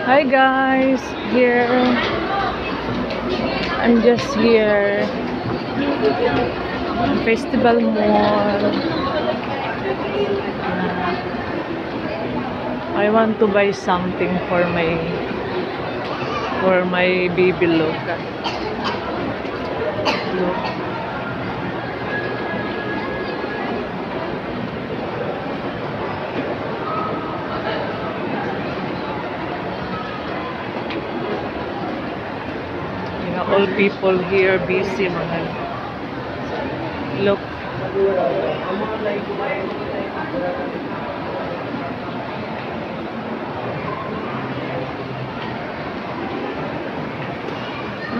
Hi guys, here I'm just here Festival Mall. I want to buy something for my baby Luca. Look. All people here busy mga. Look.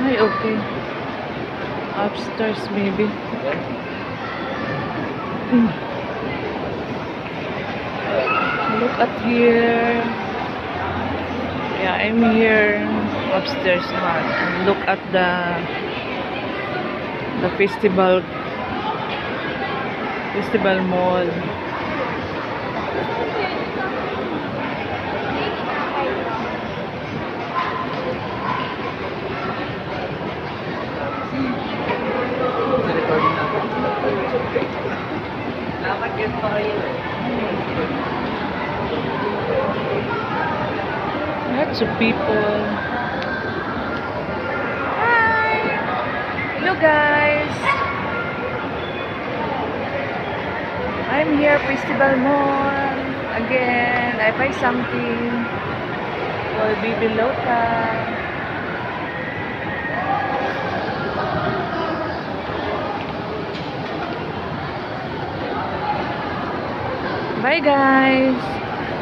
Ay, okay. Upstairs maybe. Look at here. Yeah, I'm here upstairs now and look at the festival mall. Lots of people. Hi! Hello guys! I'm here Festival Mall. Again, I buy something for baby Loca. Bye guys!